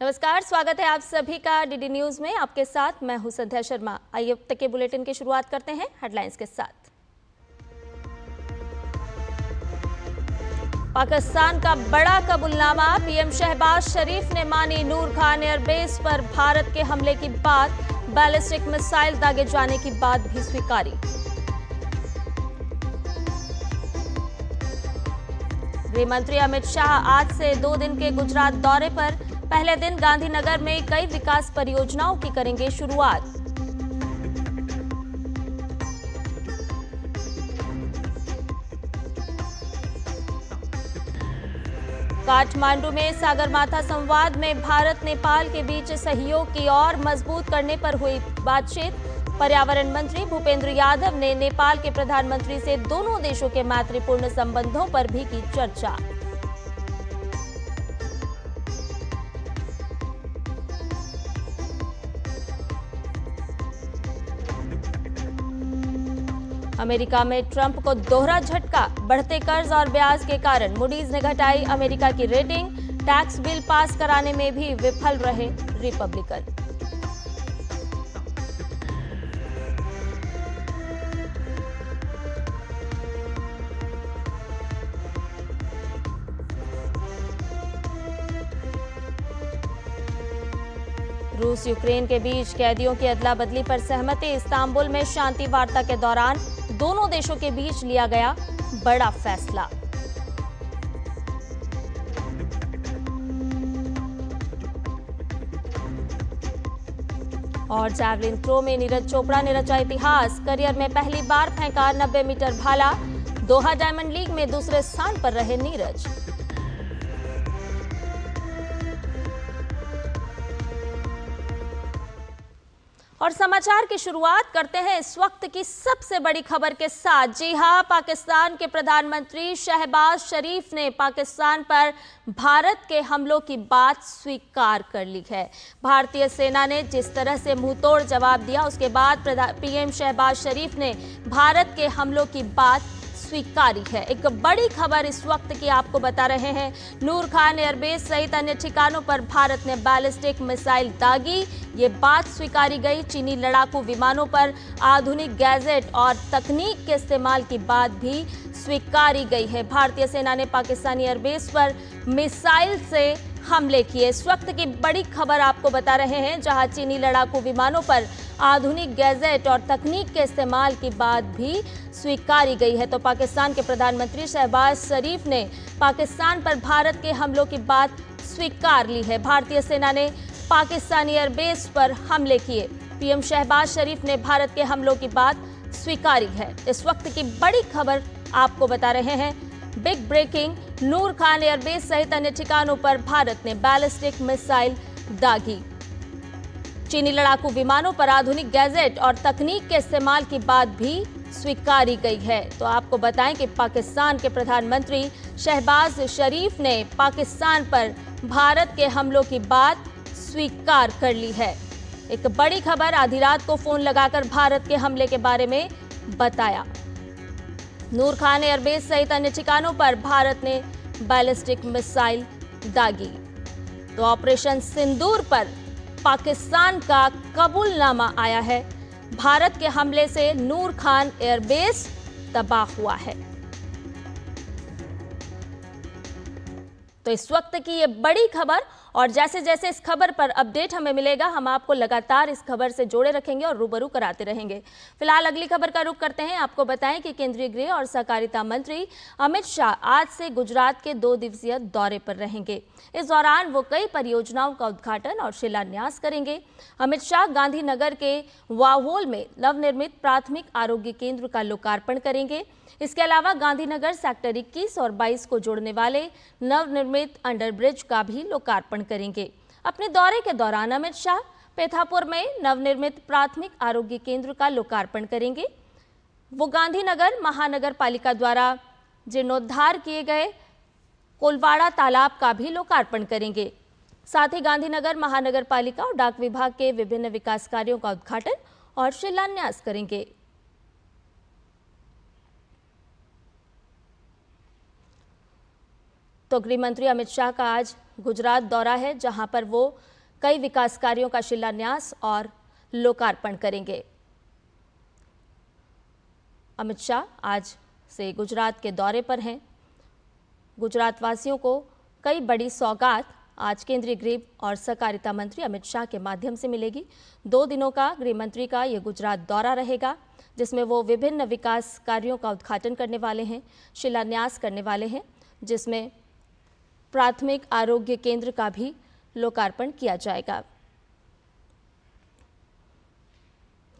नमस्कार, स्वागत है आप सभी का डीडी न्यूज में। आपके साथ मैं हूं संध्या शर्मा। आइए अब तक के बुलेटिन की शुरुआत करते हैं हेडलाइंस के साथ। पाकिस्तान का बड़ा कबूलनामा, पीएम शहबाज शरीफ ने मानी नूर खान एयरबेस पर भारत के हमले की बात, बैलिस्टिक मिसाइल दागे जाने की बात भी स्वीकारी। गृह मंत्री अमित शाह आज से 2 दिन के गुजरात दौरे पर। पहले दिन गांधीनगर में कई विकास परियोजनाओं की करेंगे शुरुआत। काठमांडू में सागरमाथा संवाद में भारत नेपाल के बीच सहयोग की और मजबूत करने पर हुई बातचीत। पर्यावरण मंत्री भूपेंद्र यादव ने नेपाल के प्रधानमंत्री से दोनों देशों के मैत्रीपूर्ण संबंधों पर भी की चर्चा। अमेरिका में ट्रंप को दोहरा झटका, बढ़ते कर्ज और ब्याज के कारण मूडीज ने घटाई अमेरिका की रेटिंग। टैक्स बिल पास कराने में भी विफल रहे रिपब्लिकन। रूस यूक्रेन के बीच कैदियों की अदला बदली पर सहमति। इस्तांबुल में शांति वार्ता के दौरान दोनों देशों के बीच लिया गया बड़ा फैसला। और जैवलिन थ्रो में नीरज चोपड़ा ने रचा इतिहास। करियर में पहली बार फेंका 90 मीटर भाला। दोहा डायमंड लीग में दूसरे स्थान पर रहे नीरज। और समाचार की शुरुआत करते हैं इस वक्त की सबसे बड़ी खबर के साथ। जी हां, पाकिस्तान के प्रधानमंत्री शहबाज शरीफ ने पाकिस्तान पर भारत के हमलों की बात स्वीकार कर ली है। भारतीय सेना ने जिस तरह से मुंहतोड़ जवाब दिया, उसके बाद पीएम शहबाज शरीफ ने भारत के हमलों की बात स्वीकारी है। एक बड़ी खबर इस वक्त की आपको बता रहे हैं। नूर खान एयरबेस सहित अन्य ठिकानों पर भारत ने बैलिस्टिक मिसाइल दागी, ये बात स्वीकारी गई। चीनी लड़ाकू विमानों पर आधुनिक गैजेट और तकनीक के इस्तेमाल की बात भी स्वीकारी गई है। भारतीय सेना ने पाकिस्तानी एयरबेस पर मिसाइल से हमले किए। इस वक्त की बड़ी खबर आपको बता रहे हैं, जहां चीनी लड़ाकू विमानों पर आधुनिक गैजेट और तकनीक के इस्तेमाल की बात भी स्वीकारी गई है। तो पाकिस्तान के प्रधानमंत्री शहबाज शरीफ ने पाकिस्तान पर भारत के हमलों की बात स्वीकार ली है। भारतीय सेना ने पाकिस्तानी एयरबेस पर हमले किए। पीएम शहबाज शरीफ ने भारत के हमलों की बात स्वीकारी है। इस वक्त की बड़ी खबर आपको बता रहे हैं। बिग ब्रेकिंग, नूर खान एयरबेस सहित अन्य ठिकानों पर भारत ने बैलिस्टिक मिसाइल दागी। चीनी लड़ाकू विमानों पर आधुनिक गैजेट और तकनीक के इस्तेमाल की बात भी स्वीकारी गई है। तो आपको बताएं कि पाकिस्तान के प्रधानमंत्री शहबाज शरीफ ने पाकिस्तान पर भारत के हमलों की बात स्वीकार कर ली है। एक बड़ी खबर, आधी रात को फोन लगाकर भारत के हमले के बारे में बताया। नूर खान एयरबेस सहित अन्य ठिकानों पर भारत ने बैलिस्टिक मिसाइल दागी। तो ऑपरेशन सिंदूर पर पाकिस्तान का कबूलनामा आया है। भारत के हमले से नूर खान एयरबेस तबाह हुआ है। तो इस वक्त की ये बड़ी खबर, और जैसे जैसे इस खबर पर अपडेट हमें मिलेगा, हम आपको लगातार इस खबर से जोड़े रखेंगे और रूबरू कराते रहेंगे। फिलहाल अगली खबर का रुख करते हैं। आपको बताएं कि केंद्रीय गृह और सहकारिता मंत्री अमित शाह आज से गुजरात के 2 दिवसीय दौरे पर रहेंगे। इस दौरान वो कई परियोजनाओं का उद्घाटन और शिलान्यास करेंगे। अमित शाह गांधीनगर के वावोल में नवनिर्मित प्राथमिक आरोग्य केंद्र का लोकार्पण करेंगे। इसके अलावा गांधीनगर सेक्टर 21 और 22 को जोड़ने वाले नवनिर्मित अंडरब्रिज का भी लोकार्पण करेंगे। अपने दौरे के दौरान अमित शाह पेथापुर में नवनिर्मित प्राथमिक आरोग्य केंद्र का लोकार्पण करेंगे। वो गांधीनगर महानगर पालिका द्वारा जीर्णोद्धार किए गए कोलवाड़ा तालाब का भी लोकार्पण करेंगे। साथ ही गांधीनगर महानगर पालिका और डाक विभाग के विभिन्न विकास कार्यों का उद्घाटन और शिलान्यास करेंगे। तो गृह मंत्री अमित शाह का आज गुजरात दौरा है, जहां पर वो कई विकास कार्यों का शिलान्यास और लोकार्पण करेंगे। अमित शाह आज से गुजरात के दौरे पर हैं। गुजरात वासियों को कई बड़ी सौगात आज केंद्रीय गृह और सहकारिता मंत्री अमित शाह के माध्यम से मिलेगी। 2 दिनों का गृह मंत्री का ये गुजरात दौरा रहेगा, जिसमें वो विभिन्न विकास कार्यों का उद्घाटन करने वाले हैं, शिलान्यास करने वाले हैं, जिसमें प्राथमिक आरोग्य केंद्र का भी लोकार्पण किया जाएगा।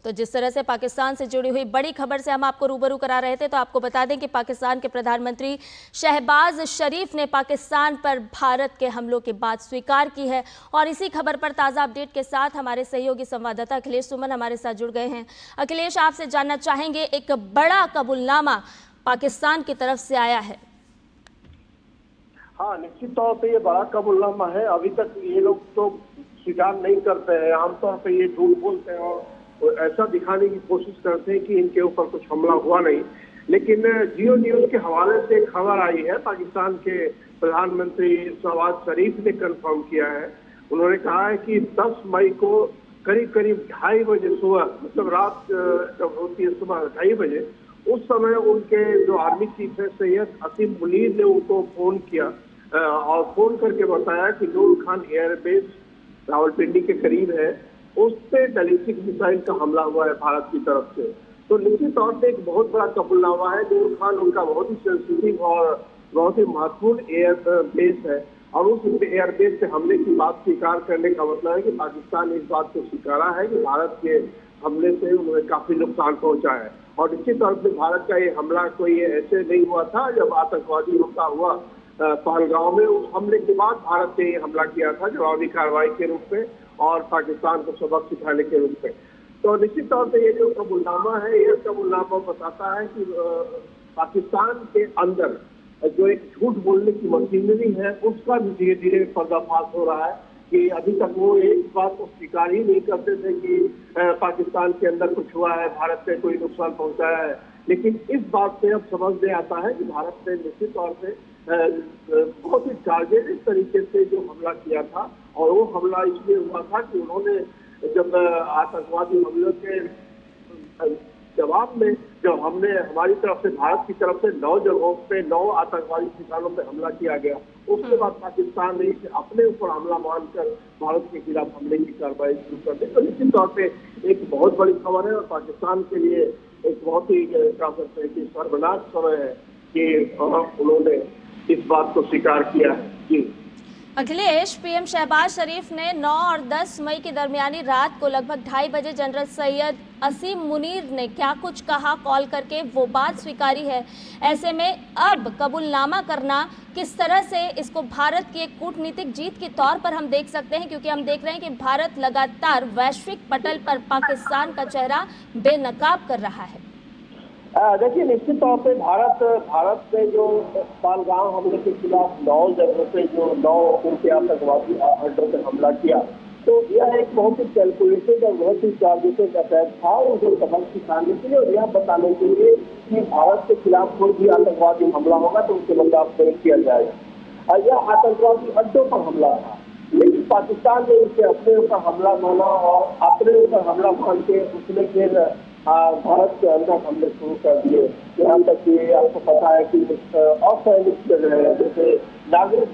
तो जिस तरह से पाकिस्तान से जुड़ी हुई बड़ी खबर से हम आपको रूबरू करा रहे थे, तो आपको बता दें कि पाकिस्तान के प्रधानमंत्री शहबाज शरीफ ने पाकिस्तान पर भारत के हमलों की बात स्वीकार की है। और इसी खबर पर ताज़ा अपडेट के साथ हमारे सहयोगी संवाददाता अखिलेश सुमन हमारे साथ जुड़ गए हैं। अखिलेश, आपसे जानना चाहेंगे, एक बड़ा कबूलनामा पाकिस्तान की तरफ से आया है। हाँ, निश्चित तौर पे ये बड़ा कबूलनामा है। अभी तक ये लोग तो स्वीकार नहीं करते हैं, आमतौर पे ये झूठ बोलते हैं और ऐसा दिखाने की कोशिश करते हैं कि इनके ऊपर कुछ हमला हुआ नहीं। लेकिन जियो न्यूज के हवाले से एक खबर आई है, पाकिस्तान के प्रधानमंत्री शहबाज शरीफ ने कंफर्म किया है। उन्होंने कहा है कि 10 मई को करीब 2:30 बजे सुबह, मतलब रात जब होती है सुबह 2:30 बजे, उस समय उनके जो आर्मी चीफ है सैयद असीम मुनीर ने उनको फोन किया और फोन करके बताया कि नूर खान एयरबेस रावलपिंडी के करीब है, उस पे बैलिस्टिक मिसाइल का हमला हुआ है भारत की तरफ से। तो निश्चित तौर से एक बहुत बड़ा कबूलनामा है। नूर खान उनका बहुत ही सेंसिटिव और बहुत ही महत्वपूर्ण एयरबेस है और उस एयरबेस से हमले की बात स्वीकार करने का मतलब है कि पाकिस्तान ने इस बात को स्वीकारा है कि भारत के हमले से उन्हें काफी नुकसान पहुंचा है। और निश्चित तौर पर भारत का ये हमला कोई ऐसे नहीं हुआ था। जब आतंकवादी हमला हुआ पहलगांव में, उस हमले के बाद भारत ने ये हमला किया था जवाबी कार्रवाई के रूप में और पाकिस्तान को सबक सिखाने के रूप में। तो निश्चित तौर पे ये जो कबूलनामा है, ये कबूलनामा बताता है कि पाकिस्तान के अंदर जो एक झूठ बोलने की मशीनरी है, उसका भी धीरे धीरे पर्दाफाश हो रहा है कि अभी तक वो एक बात को स्वीकार ही नहीं करते थे कि पाकिस्तान के अंदर कुछ हुआ है, भारत ने कोई नुकसान पहुंचाया है। लेकिन इस बात से अब समझ में आता है कि भारत ने निश्चित तौर से बहुत ही टारगेटेड तरीके से जो हमला किया था, और वो हमला इसलिए हुआ था कि उन्होंने जब आतंकवादी हमलों के जवाब में जब हमने हमारी तरफ से भारत की तरफ से 9 जगहों पे 9 आतंकवादी ठिकानों पे हमला किया गया, उसके बाद पाकिस्तान ने इसे अपने ऊपर हमला मानकर भारत के खिलाफ हमले की कार्रवाई शुरू कर दी। तो निश्चित तौर पे एक बहुत बड़ी खबर है और पाकिस्तान के लिए एक बहुत ही कह सकते हैं कि सर्वनाश समय है कि उन्होंने इस बात को स्वीकार किया है। जी अखिलेश, पीएम शहबाज शरीफ ने 9 और 10 मई की दरमियानी रात को लगभग 2:30 बजे जनरल सैयद असीम मुनीर ने क्या कुछ कहा, कॉल करके वो बात स्वीकारी है। ऐसे में अब कबूलनामा करना किस तरह से इसको भारत की एक कूटनीतिक जीत के तौर पर हम देख सकते हैं, क्योंकि हम देख रहे हैं कि भारत लगातार वैश्विक पटल पर पाकिस्तान का चेहरा बेनकाब कर रहा है। देखिए, निश्चित तौर पे भारत ने जो पहलगाम हमले के खिलाफ 9 जगहों पे जो 9 उनके आतंकवादी अड्डों पर हमला किया, तो यह एक बहुत ही कैलकुलेटेड और बहुत ही टारगेटेड अटैक था उनको सबक सिखाने के लिए और यह बताने के लिए कि भारत के खिलाफ कोई भी आतंकवादी हमला होगा तो उसके बदलाव नहीं किया जाएगा। यह आतंकवादी अड्डों पर हमला था, लेकिन पाकिस्तान ने इसे अपने ऊपर हमला माना और अपने ऊपर हमला मान के उसने फिर भारत के अंदर हमले शुरू कर दिए। यहाँ तक कि आपको पता है कि असैनिक जैसे नागरिक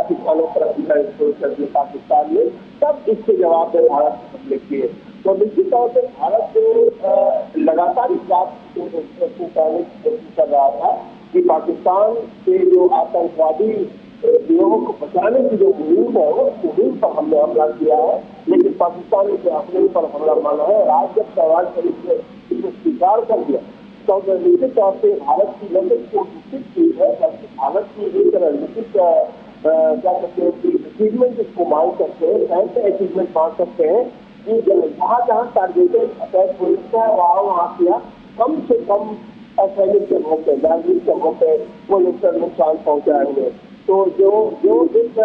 ठिकानों पर हमला शुरू कर दिए पाकिस्तान ने, तब इसके जवाब में भारत ने हमले किए। तो निश्चित तौर पर भारत जो लगातार इस बात को कहने की कोशिश कर रहा था कि पाकिस्तान के जो आतंकवादी लोगों को बचाने की जो मुहिम है उस मुहिम पर हमने हमला किया है, लेकिन पाकिस्तान ने अपने ऊपर हमला माना है। और आज जब शहबाज शरीफ ने इसे स्वीकार कर दिया तो निश्चित तौर से भारत की न सिर्फ कोशिश की है बल्कि भारत की एक रणनीतिक क्या कहते हैं कि अचीवमेंट इसको मान सकते हैं, ऐसे अचीवमेंट मान सकते हैं कि जहाँ जहाँ टारगेटेड अटैक हो सकता है वहाँ किया, कम से कम असैनिक जगहों पे, नागरिक जगहों पे वो नुकसान पहुंचाए हुए। तो जो एक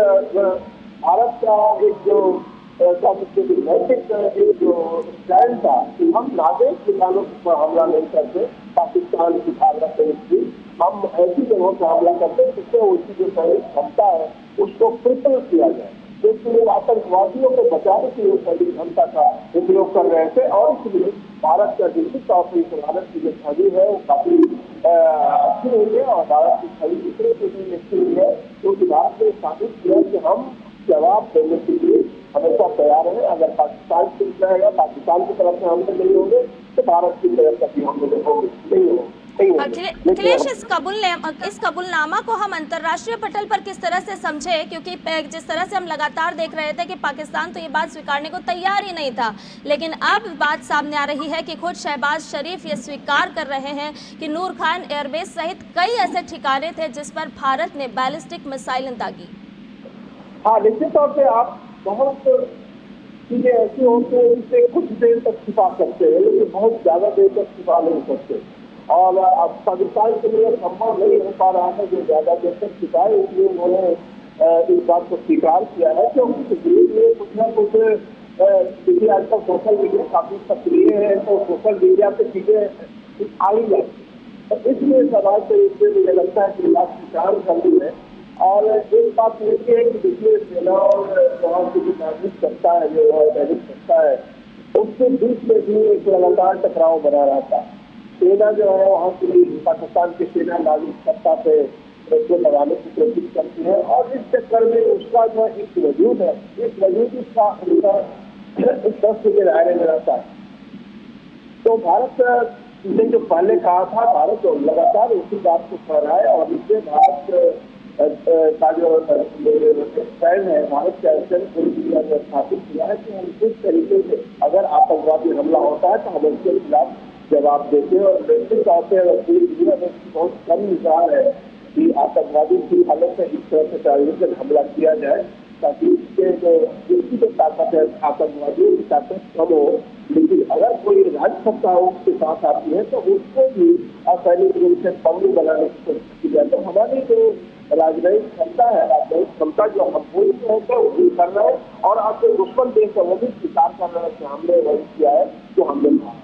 भारत का एक जो नैतिक एक जो स्टैंड था कि हम नागरिक ठिकानों पर हमला नहीं करते, पाकिस्तान की भारत की हम ऐसी जगहों पर हमला करते जिससे उसकी जो सैनिक क्षमता है उसको ट्रिपल किया जाए। क्योंकि आतंकवादियों को बचाने के लिए सैनिक क्षमता का उपयोग कर रहे थे और इसलिए भारत का निश्चित तौर पर भारत की जो छवि है वो काफी अच्छी हुई है और भारत की छवि दूसरे के लिए अच्छी हुई है, क्योंकि भारत ने साबित किया कि हम जवाब देने के लिए हमेशा तैयार है। अगर पाकिस्तान चुप रहेगा, पाकिस्तान की तरफ से हमले नहीं होंगे तो भारत की तरफ से भी हमले होंगे नहीं होंगे। अखिलेश, इस कबूलनामा को हम अंतर्राष्ट्रीय पटल पर किस तरह से समझे, क्योंकि जिस तरह से हम लगातार देख रहे थे कि पाकिस्तान तो ये बात स्वीकारने को तैयार ही नहीं था, लेकिन अब बात सामने आ रही है कि खुद शहबाज शरीफ ये स्वीकार कर रहे हैं कि नूर खान एयरबेस सहित कई ऐसे ठिकाने थे जिस पर भारत ने बैलिस्टिक मिसाइलें दागी। हाँ, निश्चित तौर से आप बहुत चीजें ऐसी होती है जिसे कुछ देर तक छिपा सकते हैं, लेकिन बहुत ज्यादा देर तक छिपा नहीं सकते। और अब पाकिस्तान के लिए संभव नहीं हो पा रहा है जो ज्यादा देर तक छिपाए, इसलिए उन्होंने इस बात को स्वीकार किया है। क्योंकि धीरे कुछ न कुछ देखिए आजकल सोशल मीडिया काफी सक्रिय है, तो सोशल मीडिया पे चीजें आ ही जाती है, तो इसलिए समाज से मुझे लगता है कि बात स्वीकार करनी है। और एक बात ये है कि देखिए सेना और वहाँ की जो नागरिक सत्ता है, जो दैनिक सत्ता है, उसके बीच में भी एक लगातार टकराव बना रहता है। सेना जो है वहाँ की पाकिस्तान की सेना नागरिक सत्ता पे उसको लगाने की कोशिश करती है और इस चक्कर में उसका जो एक वजूद है, इस वजूद का इस तथ्य के दायरे में रहता है। तो भारत ने जो पहले कहा था, भारत तो लगातार उसी बात को कह रहा है और इससे भारत का जो फैन है, भारत का एक्शन पूरी दुनिया में स्थापित किया है कि हम किस तरीके से अगर आतंकवादी हमला होता है तो हम उसके खिलाफ जवाब देते हैं। और निश्चित तौर पर पूरी दुनिया में बहुत कम निशान है कि आतंकवादी की हालत में इस तरह से टेररिस्टिक हमला किया जाए, ताकि इसके जिसकी जो ताकत है आतंकवादियों की ताकत कम हो। लेकिन अगर कोई राज्य सत्ता उसके साथ आती है तो उसको भी असैनिक रूप से पंगु बनाने की कोशिश की जाए। तो हमारी जो राजनयिक क्षमता है, राजनयिक क्षमता जो हम बोलते हैं तो वही कर रहे हैं और आपके दुश्मन देश का वो भी स्वीकार कर रहे हैं कि हमने वही किया है जो हमने कहा।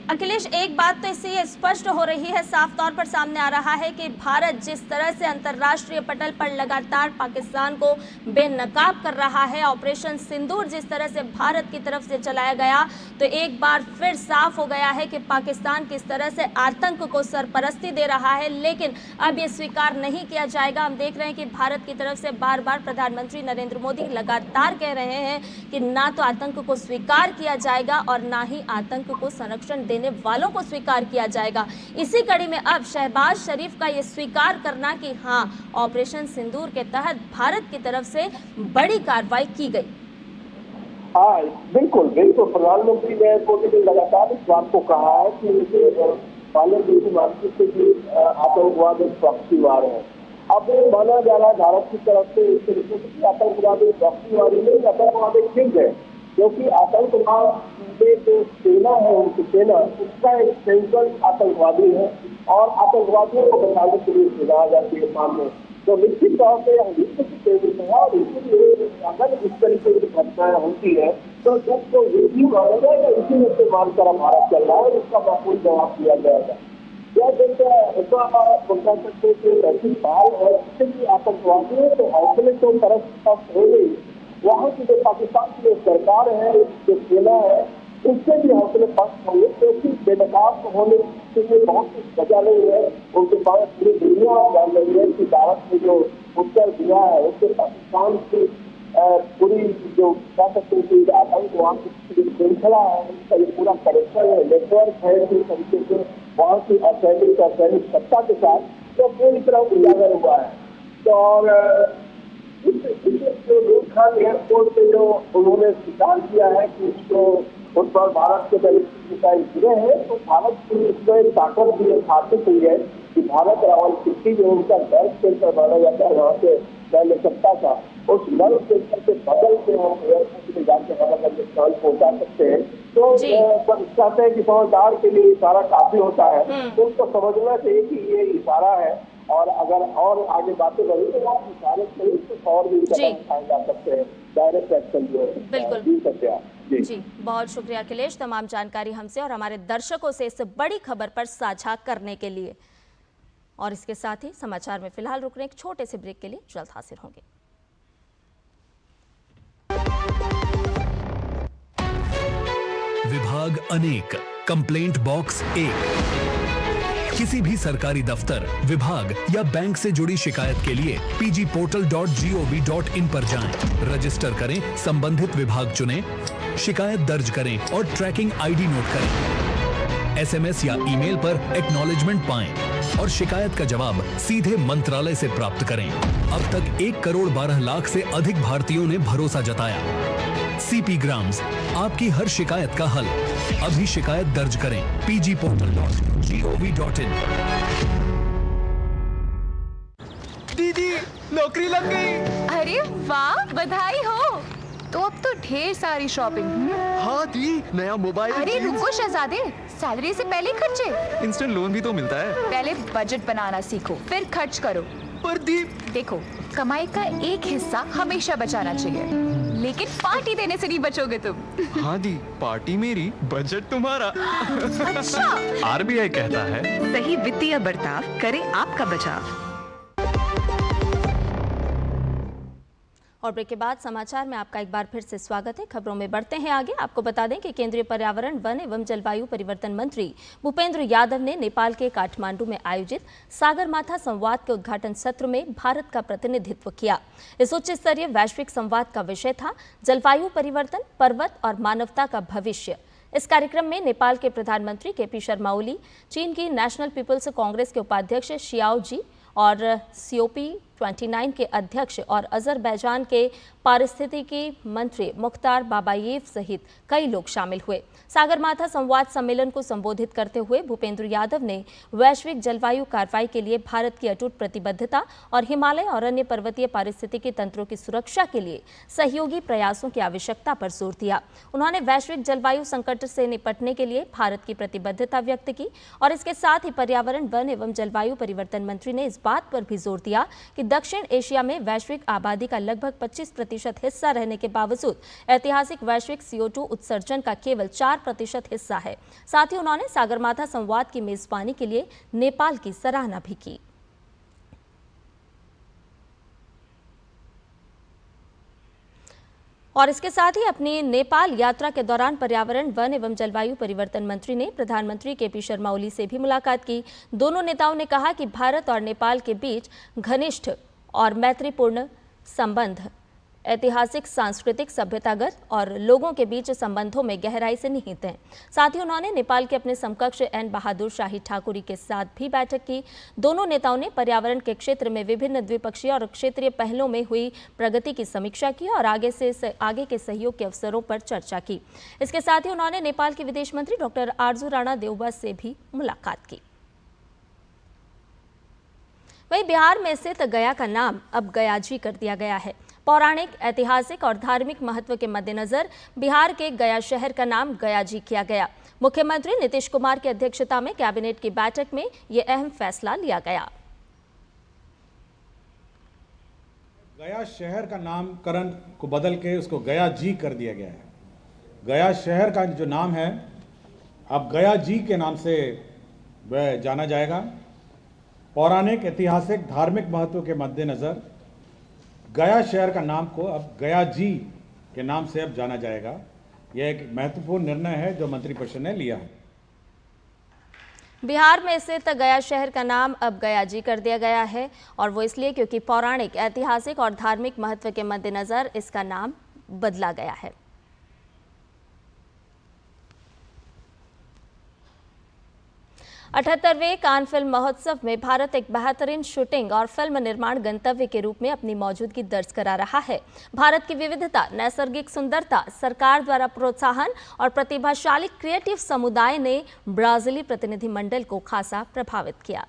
अखिलेश, एक बात तो इससे ये स्पष्ट हो रही है, साफ तौर पर सामने आ रहा है कि भारत जिस तरह से अंतर्राष्ट्रीय पटल पर लगातार पाकिस्तान को बेनकाब कर रहा है, ऑपरेशन सिंदूर जिस तरह से भारत की तरफ से चलाया गया, तो एक बार फिर साफ हो गया है कि पाकिस्तान किस तरह से आतंक को सरपरस्ती दे रहा है। लेकिन अब ये स्वीकार नहीं किया जाएगा। हम देख रहे हैं कि भारत की तरफ से बार बार प्रधानमंत्री नरेंद्र मोदी लगातार कह रहे हैं कि ना तो आतंक को स्वीकार किया जाएगा और ना ही आतंक को संरक्षण देने वालों को स्वीकार किया जाएगा। इसी कड़ी में अब शहबाज शरीफ का यह स्वीकार करना कि हाँ, ऑपरेशन सिंदूर के तहत भारत की तरफ से बड़ी कार्रवाई की गई। हाँ, बिल्कुल बिल्कुल, प्रधानमंत्री मोदी ने लगातार इस बात को कहा है कि पालन देशी मानसिक से भी आतंकवाद एक प्रॉक्सी वार है। अब माना जा रहा है भारत की तरफ से इस तरीके से आतंकवाद एक प्रॉक्सी वार नहीं, आतंकवाद एक ठीक है, क्योंकि आतंकवाद में जो सेना है, उनकी सेना उसका एक सेंट्रल आतंकवादी है और आतंकवादियों को बचाने के लिए सेना आ जाती है सामने। तो निश्चित तौर पर विश्व की तेजी है और इसीलिए अगर इस तरीके की घटनाएं होती है तो उसको यही माना जाएगा, इसी में से मानकर भारत चल रहा है, उसका माकूल जवाब दिया जाएगा। क्या देखते कह सकते कि ऐसी बाल है जिससे कि आतंकवादी है तो हौसले तो तरफ हो गई, वहाँ की जो पाकिस्तान की जो सरकार है, जो सेना है, उससे भी हौसले पस्त होंगे, क्योंकि बेनकाब होने के लिए बहुत कुछ बचा नहीं है। उनके पास पूरी दुनिया जान रही है कि भारत ने जो उत्तर दिया है उससे पाकिस्तान की पूरी जो कह सकते हैं आतंकवाद की श्रृंखला है, उसका ये पूरा कनेक्शन है, नेटवर्क है, इस तरीके से वहाँ की असैनिक सत्ता के साथ तो पूरी तरह उजागर हुआ है। तो और जो नूर खान एयरपोर्ट पे जो उन्होंने स्वीकार किया है कि उसको उस पर भारत के बैलिस्टिक मिसाइल गिरे हैं, तो भारत की इसमें एक ताकत भी स्थापित हुई है कि भारत रावलपिंडी जो उनका गर्व सेंटर माना जाता है वहाँ से पहले सत्ता का, उस गर्व सेंटर से बदल के हम एयरपोर्ट में जाकर हम अगर नुकसान पहुंचा सकते हैं तो चाहते हैं कि समझदार के लिए इशारा काफी होता है, तो उसको समझना चाहिए कि ये इशारा है और अगर और आगे बातें बढ़ी तो आप इशारे से कुछ और भी कदम उठाए जा सकते हैं, डायरेक्ट एक्शन जो है। बिल्कुल जी, बहुत शुक्रिया अखिलेश, तमाम जानकारी हमसे और हमारे दर्शकों से इस बड़ी खबर पर साझा करने के लिए। और इसके साथ ही समाचार में फिलहाल रुक रहे एक छोटे से ब्रेक के लिए, जल्द हाजिर होंगे। विभाग अनेक, कंप्लेंट बॉक्स एक। किसी भी सरकारी दफ्तर, विभाग या बैंक से जुड़ी शिकायत के लिए pgportal.gov.in पर जाएं, रजिस्टर करें, संबंधित विभाग चुनें, शिकायत दर्ज करें और ट्रैकिंग आईडी नोट करें। एसएमएस या ईमेल पर एक्नॉलेजमेंट पाएं और शिकायत का जवाब सीधे मंत्रालय से प्राप्त करें। अब तक 1 करोड़ 12 लाख से अधिक भारतीयों ने भरोसा जताया। सीपी ग्राम्स, आपकी हर शिकायत का हल। अभी शिकायत दर्ज करें pgportal.gov.in। दीदी, नौकरी लग गई। अरे वाह, बधाई हो। तो अब तो ढेर सारी शॉपिंग। हाँ दी, नया मोबाइल। अरे रुको शहजादे, सैलरी से पहले खर्चे। इंस्टेंट लोन भी तो मिलता है। पहले बजट बनाना सीखो, फिर खर्च करो। पर दी, देखो, कमाई का एक हिस्सा हमेशा बचाना चाहिए, लेकिन पार्टी देने से नहीं बचोगे तुम। हाँ दी, पार्टी मेरी, बजट तुम्हारा। अच्छा, आरबीआई कहता है, सही वित्तीय बर्ताव करे आपका बचाव। और ब्रेक के बाद समाचार में आपका एक बार फिर से स्वागत है। खबरों में बढ़ते हैं आगे। आपको बता दें कि केंद्रीय पर्यावरण, वन एवं जलवायु परिवर्तन मंत्री भूपेंद्र यादव ने नेपाल के काठमांडू में आयोजित सागरमाथा संवाद के उद्घाटन सत्र में भारत का प्रतिनिधित्व किया। इस उच्च स्तरीय वैश्विक संवाद का विषय था जलवायु परिवर्तन, पर्वत और मानवता का भविष्य। इस कार्यक्रम में नेपाल के प्रधानमंत्री केपी शर्मा ओली, चीन की नेशनल पीपल्स कांग्रेस के उपाध्यक्ष शियाओ जी और COP29 के अध्यक्ष और अजरबैजान के पारिस्थितिकी मंत्री मुख्तार बाबायेव सहित कई लोग शामिल हुए। सागरमाथा संवाद सम्मेलन को संबोधित करते हुए भूपेंद्र यादव ने वैश्विक जलवायु कार्रवाई के लिए भारत की अटूट प्रतिबद्धता और हिमालय और अन्य पर्वतीय पारिस्थितिकी तंत्रों की सुरक्षा के लिए सहयोगी प्रयासों की आवश्यकता पर जोर दिया। उन्होंने वैश्विक जलवायु संकट से निपटने के लिए भारत की प्रतिबद्धता व्यक्त की और इसके साथ ही पर्यावरण, वन एवं जलवायु परिवर्तन मंत्री ने इस बात पर भी जोर दिया कि दक्षिण एशिया में वैश्विक आबादी का लगभग 25% हिस्सा रहने के बावजूद ऐतिहासिक वैश्विक CO2 उत्सर्जन का केवल 4% हिस्सा है। साथ ही उन्होंने सागरमाथा संवाद की मेजबानी के लिए नेपाल की सराहना भी की। और इसके साथ ही अपनी नेपाल यात्रा के दौरान पर्यावरण, वन एवं जलवायु परिवर्तन मंत्री ने प्रधानमंत्री केपी शर्मा ओली से भी मुलाकात की। दोनों नेताओं ने कहा कि भारत और नेपाल के बीच घनिष्ठ और मैत्रीपूर्ण संबंध ऐतिहासिक, सांस्कृतिक, सभ्यतागत और लोगों के बीच संबंधों में गहराई से निहित हैं। साथ ही उन्होंने नेपाल के अपने समकक्ष एन बहादुर शाही ठाकुरी के साथ भी बैठक की। दोनों नेताओं ने पर्यावरण के क्षेत्र में विभिन्न द्विपक्षीय और क्षेत्रीय पहलों में हुई प्रगति की समीक्षा की और आगे के सहयोग के अवसरों पर चर्चा की। इसके साथ ही उन्होंने नेपाल के विदेश मंत्री डॉक्टर आरजू राणा देउबा से भी मुलाकात की। वहीं बिहार में स्थित गया का नाम अब गयाजी कर दिया गया है। पौराणिक, ऐतिहासिक और धार्मिक महत्व के मद्देनजर बिहार के गया शहर का नाम गयाजी किया गया। मुख्यमंत्री नीतीश कुमार की अध्यक्षता में कैबिनेट की बैठक में यह अहम फैसला लिया गया। गया शहर का नामकरण को बदल के उसको गया जी कर दिया गया है। गया शहर का जो नाम है अब गया जी के नाम से वह जाना जाएगा। पौराणिक, ऐतिहासिक, धार्मिक महत्व के मद्देनजर गया शहर का नाम को अब गया जी के नाम से अब जाना जाएगा। यह एक महत्वपूर्ण निर्णय है जो मंत्रिपरिषद ने लिया है। बिहार में स्थित गया शहर का नाम अब गयाजी कर दिया गया है और वो इसलिए क्योंकि पौराणिक, ऐतिहासिक और धार्मिक महत्व के मद्देनजर इसका नाम बदला गया है। 78वें कान फिल्म महोत्सव में भारत एक बेहतरीन शूटिंग और फिल्म निर्माण गंतव्य के रूप में अपनी मौजूदगी दर्ज करा रहा है। भारत की विविधता, नैसर्गिक सुंदरता, सरकार द्वारा प्रोत्साहन और प्रतिभाशाली क्रिएटिव समुदाय ने ब्राजीली प्रतिनिधिमंडल को खासा प्रभावित किया।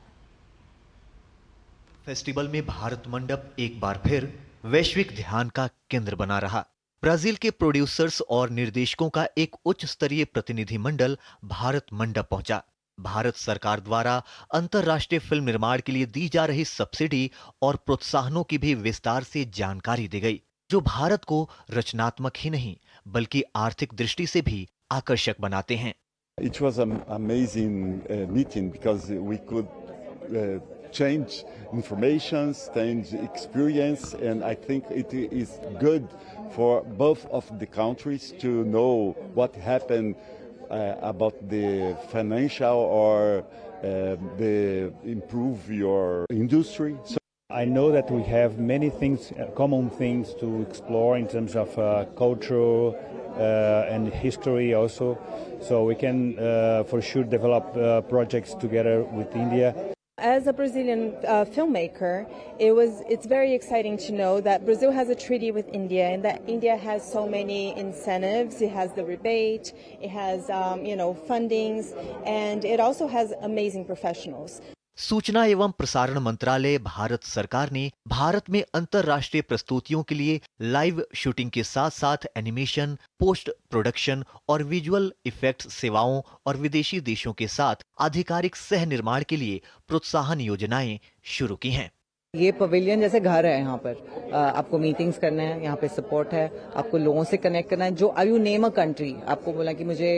फेस्टिवल में भारत मंडप एक बार फिर वैश्विक ध्यान का केंद्र बना रहा। ब्राजील के प्रोड्यूसर्स और निर्देशकों का एक उच्च स्तरीय प्रतिनिधिमंडल भारत मंडप पहुंचा। भारत सरकार द्वारा अंतर्राष्ट्रीय फिल्म निर्माण के लिए दी जा रही सब्सिडी और प्रोत्साहनों की भी विस्तार से जानकारी दी गई, जो भारत को रचनात्मक ही नहीं बल्कि आर्थिक दृष्टि से भी आकर्षक बनाते हैं। It was an amazing meeting because we could change information, change experience, and I think it is good for both of the countries to know what happened about the financial or the improve your industry. So I know that we have many things, common things to explore in terms of culture and history also. So we can for sure develop projects together with India. As a Brazilian filmmaker, it's very exciting to know that Brazil has a treaty with India, and that India has so many incentives. It has the rebate, it has fundings, and it also has amazing professionals. सूचना एवं प्रसारण मंत्रालय भारत सरकार ने भारत में अंतर्राष्ट्रीय प्रस्तुतियों के लिए लाइव शूटिंग के साथ साथ एनिमेशन, पोस्ट प्रोडक्शन और विजुअल इफेक्ट्स सेवाओं और विदेशी देशों के साथ आधिकारिक सह निर्माण के लिए प्रोत्साहन योजनाएं शुरू की हैं। ये पवेलियन जैसे घर है। यहाँ पर आपको मीटिंग्स करना है, यहाँ पे सपोर्ट है, आपको लोगों से कनेक्ट करना है। जो यू नेम अ कंट्री, आपको बोला कि मुझे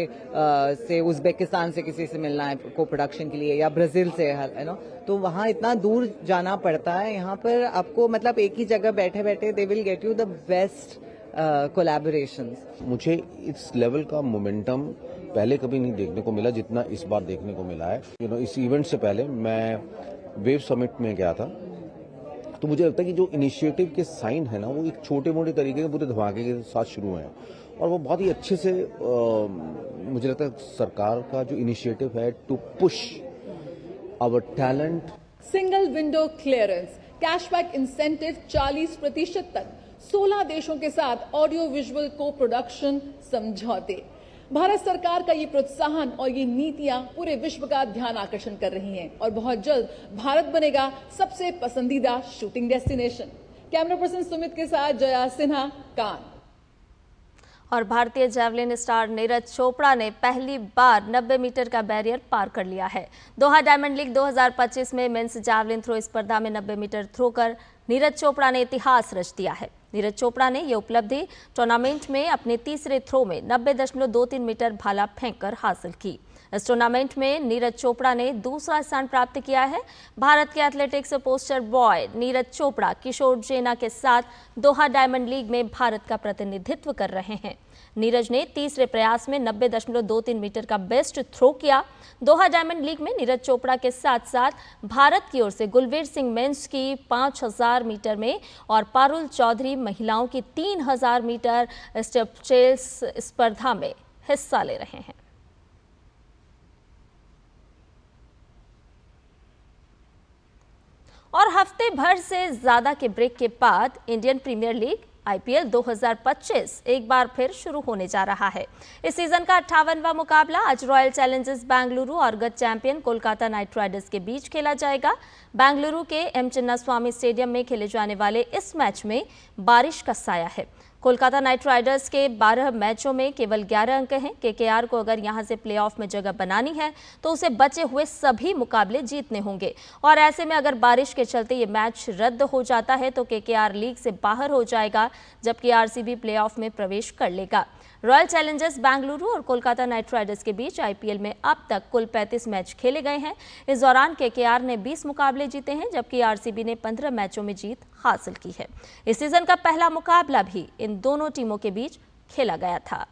से उज्बेकिस्तान से किसी से मिलना है को प्रोडक्शन के लिए, या ब्राजील से है ना, तो वहाँ इतना दूर जाना पड़ता है। यहाँ पर आपको मतलब एक ही जगह बैठे बैठे they will get you the best collaborations. मुझे इस लेवल का मोमेंटम पहले कभी नहीं देखने को मिला जितना इस बार देखने को मिला है। इस इवेंट से पहले मैं वेव समिट में गया था, तो मुझे लगता है कि जो इनिशिएटिव के साइन है ना, वो एक छोटे मोटे तरीके के पूरे धमाके के साथ शुरू हैं और वो बहुत ही अच्छे से मुझे लगता है सरकार का जो इनिशिएटिव है to push our talent. Single window clearance, cashback incentive 40% तक, 16 देशों के साथ ऑडियो विजुअल को प्रोडक्शन समझौते। भारत सरकार का ये प्रोत्साहन और ये नीतियां पूरे विश्व का ध्यान आकर्षण कर रही हैं और बहुत जल्द भारत बनेगा सबसे पसंदीदा shooting destination. Camera person Sumit के साथ जया सिन्हा, कान। और भारतीय जैवलिन स्टार नीरज चोपड़ा ने पहली बार 90 मीटर का बैरियर पार कर लिया है। दोहा डायमंड लीग 2025 में मेंस जैवलिन थ्रो स्पर्धा में 90 मीटर थ्रो कर नीरज चोपड़ा ने इतिहास रच दिया है। नीरज चोपड़ा ने यह उपलब्धि टूर्नामेंट में अपने तीसरे थ्रो में 90.23 मीटर भाला फेंककर हासिल की। इस टूर्नामेंट में नीरज चोपड़ा ने दूसरा स्थान प्राप्त किया है। भारत के athletics poster boy Neeraj Chopra Kishore Jena के साथ दोहा डायमंड लीग में भारत का प्रतिनिधित्व कर रहे हैं। नीरज ने तीसरे प्रयास में 90.23 मीटर का बेस्ट थ्रो किया। दोहा डायमंड लीग में नीरज चोपड़ा के साथ साथ भारत की ओर से गुलवीर सिंह मेंस की 5000 मीटर में और पारुल चौधरी महिलाओं की 3000 मीटर स्टेपचेस स्पर्धा में हिस्सा ले रहे हैं। और हफ्ते भर से ज्यादा के ब्रेक के बाद इंडियन प्रीमियर लीग IPL 2025 एक बार फिर शुरू होने जा रहा है। इस सीजन का 58वां मुकाबला आज रॉयल चैलेंजर्स बेंगलुरु और गत चैंपियन कोलकाता नाइट राइडर्स के बीच खेला जाएगा। बेंगलुरु के एम चिन्नास्वामी स्टेडियम में खेले जाने वाले इस मैच में बारिश का साया है। कोलकाता नाइट राइडर्स के 12 मैचों में केवल 11 अंक हैं। KKR को अगर यहां से प्लेऑफ में जगह बनानी है तो उसे बचे हुए सभी मुकाबले जीतने होंगे और ऐसे में अगर बारिश के चलते ये मैच रद्द हो जाता है तो KKR लीग से बाहर हो जाएगा, जबकि RCB प्लेऑफ में प्रवेश कर लेगा। रॉयल चैलेंजर्स बेंगलुरु और कोलकाता नाइट राइडर्स के बीच IPL में अब तक कुल 35 मैच खेले गए हैं। इस दौरान KKR ने 20 मुकाबले जीते हैं, जबकि RCB ने 15 मैचों में जीत हासिल की है। इस सीजन का पहला मुकाबला भी इन दोनों टीमों के बीच खेला गया था।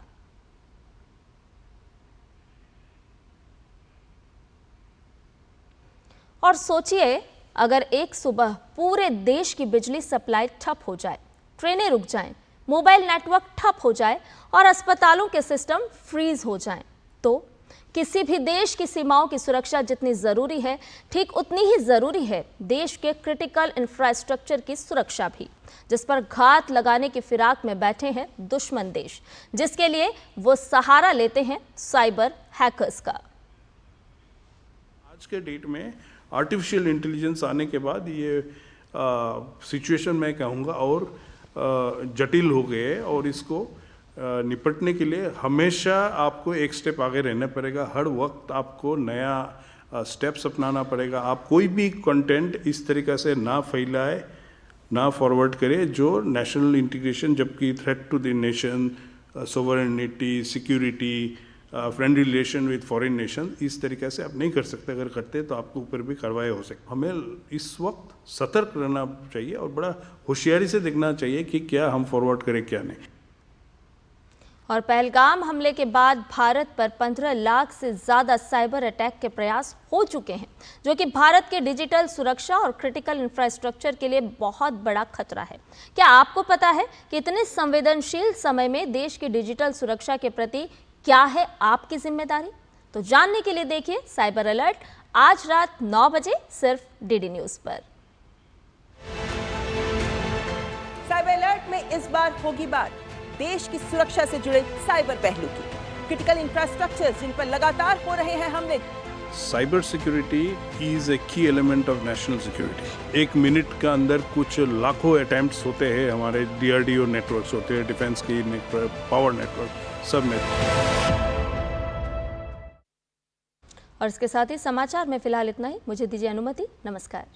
और सोचिए, अगर एक सुबह पूरे देश की बिजली सप्लाई ठप हो जाए, ट्रेनें रुक जाएं, मोबाइल नेटवर्क ठप हो जाए और अस्पतालों के सिस्टम फ्रीज हो जाएं, तो किसी भी देश की सीमाओं की सुरक्षा जितनी जरूरी है, ठीक उतनी ही जरूरी है देश के क्रिटिकल इंफ्रास्ट्रक्चर की सुरक्षा भी, जिस पर घात लगाने की फिराक में बैठे हैं दुश्मन देश, जिसके लिए वो सहारा लेते हैं साइबर हैकर्स का। आज के डेट में आर्टिफिशियल इंटेलिजेंस आने के बाद ये सिचुएशन मैं कहूँगा और जटिल हो गए और इसको निपटने के लिए हमेशा आपको एक स्टेप आगे रहना पड़ेगा। हर वक्त आपको नया स्टेप्स अपनाना पड़ेगा। आप कोई भी कंटेंट इस तरीक़े से ना फैलाए, ना फॉरवर्ड करे जो नेशनल इंटीग्रेशन, जबकि threat to the nation, sovereignty, security, friendly relation with foreign nation, इस तरीके से आप नहीं कर सकते। अगर करते तो आपके ऊपर भी कार्रवाई हो सकती। हमें इस वक्त सतर्क रहना चाहिए और बड़ा होशियारी से देखना चाहिए कि क्या हम फॉरवर्ड करें क्या नहीं। और पहलगाम हमले के बाद भारत पर 15 लाख से ज़्यादा साइबर अटैक के प्रयास हो चुके हैं, जो कि भारत के डिजिटल सुरक्षा और क्रिटिकल इंफ्रास्ट्रक्चर के लिए बहुत बड़ा खतरा है। क्या आपको पता है कि इतने संवेदनशील समय में देश की डिजिटल सुरक्षा के प्रति क्या है आपकी जिम्मेदारी? तो जानने के लिए देखिए साइबर अलर्ट आज रात 9 बजे सिर्फ डीडी न्यूज़ पर। साइबर अलर्ट में इस बार होगी बात देश की सुरक्षा से जुड़े साइबर पहलू की, क्रिटिकल इंफ्रास्ट्रक्चर जिन पर लगातार हो रहे हैं हमले। साइबर सिक्योरिटी इज ए की एलिमेंट ऑफ नेशनल सिक्योरिटी। एक मिनट के अंदर कुछ लाखों अटेम्प्ट्स होते हैं, हमारे DRDO नेटवर्क्स होते हैं, डिफेंस की नेटवर्क, पावर नेटवर्क, सब नेटवर्क। और इसके साथ ही समाचार में फिलहाल इतना ही। मुझे दीजिए अनुमति। नमस्कार।